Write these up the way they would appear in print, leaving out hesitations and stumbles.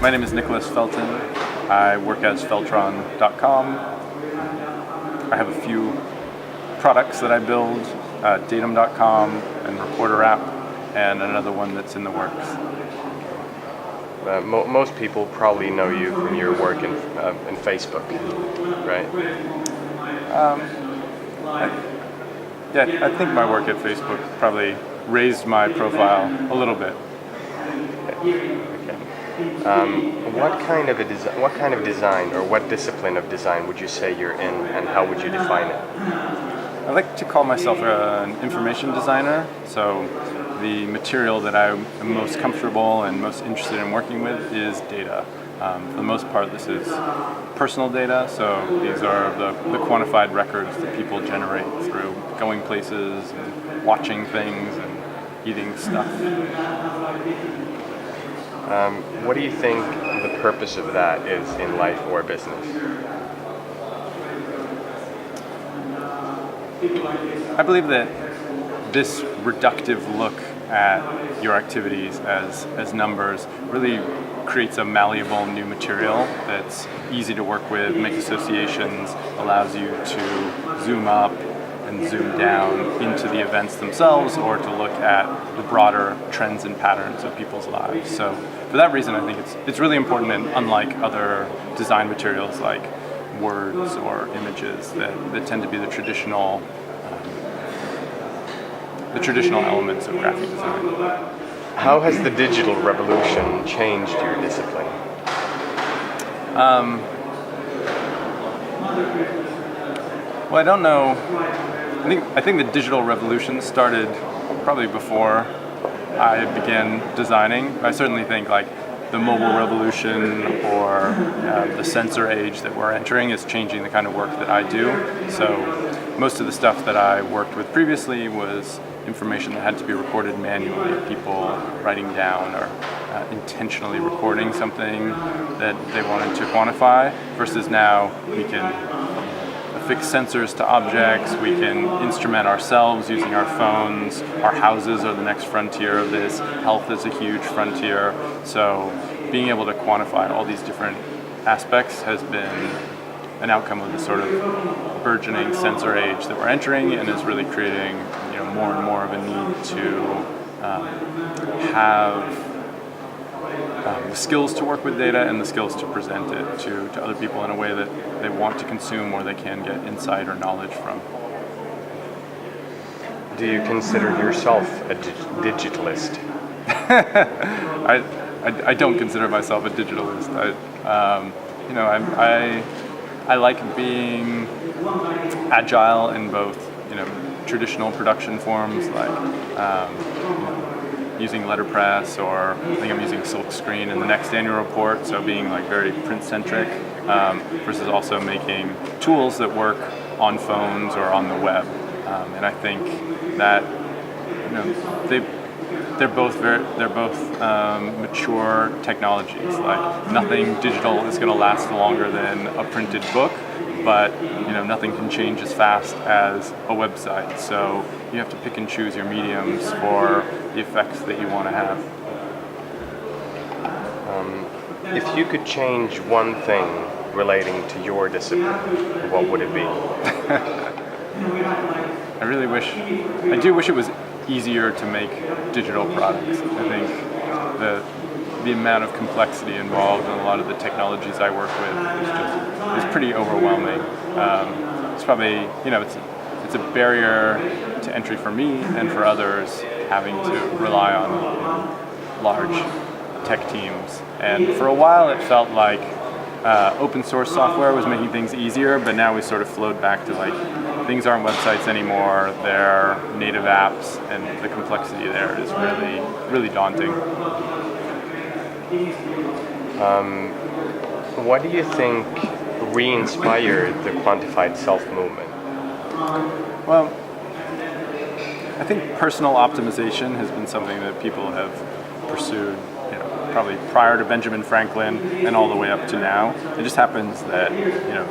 My name is Nicholas Felton. I work as Feltron.com. I have a few products that I build, Datum.com and Reporter app, and another one that's in the works. Most people probably know you from your work in Facebook, right? I think my work at Facebook probably raised my profile a little bit. Okay. What kind of design, or what discipline of design would you say you're in, and how would you define it? I like to call myself an information designer, so the material that I'm most comfortable and most interested in working with is data. For the most part, this is personal data, so these are the quantified records that people generate through going places and watching things and eating stuff. What do you think the purpose of that is in life or business? I believe that this reductive look at your activities as numbers really creates a malleable new material that's easy to work with, make associations, allows you to zoom up and zoom down into the events themselves, or to look at the broader trends and patterns of people's lives. So for that reason, I think it's really important, and unlike other design materials like words or images that tend to be the traditional elements of graphic design. How has the digital revolution changed your discipline? Well, I don't know. I think the digital revolution started probably before I began designing. I certainly think like the mobile revolution or the sensor age that we're entering is changing the kind of work that I do. So most of the stuff that I worked with previously was information that had to be recorded manually, people writing down or intentionally recording something that they wanted to quantify, versus now we can affix sensors to objects, we can instrument ourselves using our phones, our houses are the next frontier of this, health is a huge frontier, so being able to quantify all these different aspects has been an outcome of the sort of burgeoning sensor age that we're entering, and is really creating more and more of a need to have the skills to work with data and the skills to present it to other people in a way that they want to consume or they can get insight or knowledge from. Do you consider yourself a digitalist? I don't consider myself a digitalist. I like being agile in both traditional production forms like using letterpress, or I think I'm using silkscreen in the next annual report, so being like very print-centric, versus also making tools that work on phones or on the web. And I think that they're both mature technologies. Like nothing digital is going to last longer than a printed book, but nothing can change as fast as a website. So you have to pick and choose your mediums for the effects that you want to have. If you could change one thing relating to your discipline, what would it be? I do wish it was easier to make digital products. I think the amount of complexity involved in a lot of the technologies I work with is pretty overwhelming. It's probably it's a barrier to entry for me and for others, having to rely on large tech teams. And for a while it felt like open source software was making things easier, but now we sort of flowed back to like things aren't websites anymore, they're native apps, and the complexity there is really, really daunting. What do you think re-inspired the quantified self movement? Well, I think personal optimization has been something that people have pursued, probably prior to Benjamin Franklin and all the way up to now. It just happens that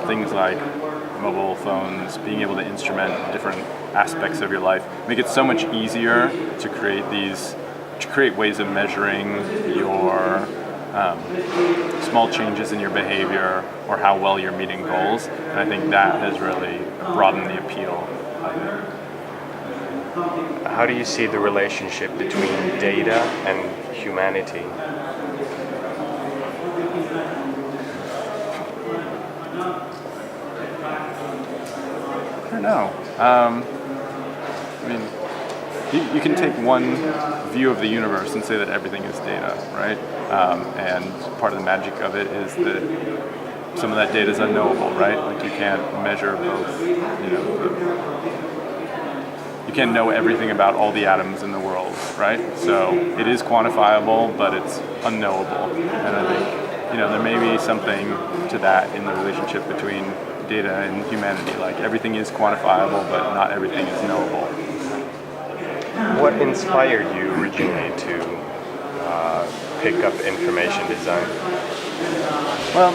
things like mobile phones, being able to instrument different aspects of your life, make it so much easier to create ways of measuring your small changes in your behavior or how well you're meeting goals. And I think that has really broadened the appeal of it. How do you see the relationship between data and humanity? I don't know. I mean, you can take one view of the universe and say that everything is data, right? And part of the magic of it is that some of that data is unknowable, right? Like you can't measure both, you can't know everything about all the atoms in the world, right? So it is quantifiable, but it's unknowable. And I think, there may be something to that in the relationship between data and humanity. Like everything is quantifiable, but not everything is knowable. What inspired you originally to pick up information design? Well,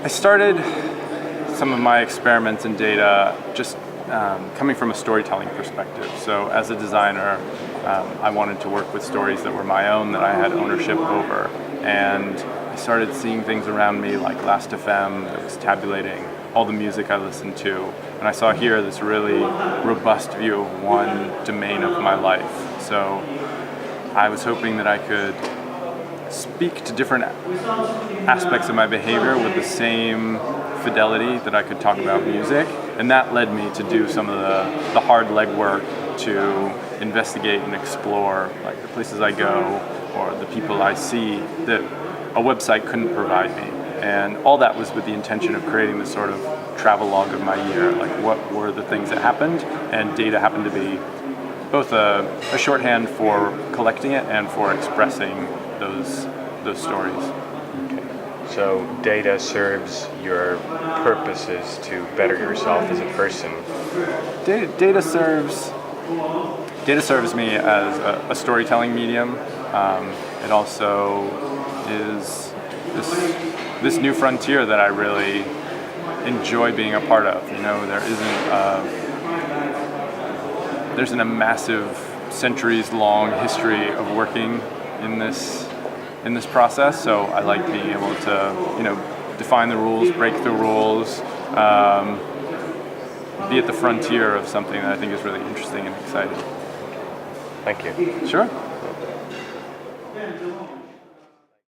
I started some of my experiments in data just coming from a storytelling perspective. So as a designer, I wanted to work with stories that were my own, that I had ownership over. And I started seeing things around me like Last.fm that was tabulating all the music I listened to. And I saw here this really robust view of one domain of my life. So I was hoping that I could speak to different aspects of my behavior with the same fidelity that I could talk about music. And that led me to do some of the hard legwork to investigate and explore like the places I go or the people I see that a website couldn't provide me. And all that was with the intention of creating this sort of travelogue of my year, like what were the things that happened, and data happened to be both a shorthand for collecting it and for expressing those stories. Okay. So data serves your purposes to better yourself as a person. Data serves me as a storytelling medium. It also is this new frontier that I really enjoy being a part of. There isn't a massive centuries-long history of working in this process. So I like being able to define the rules, break the rules, be at the frontier of something that I think is really interesting and exciting. Thank you. Sure.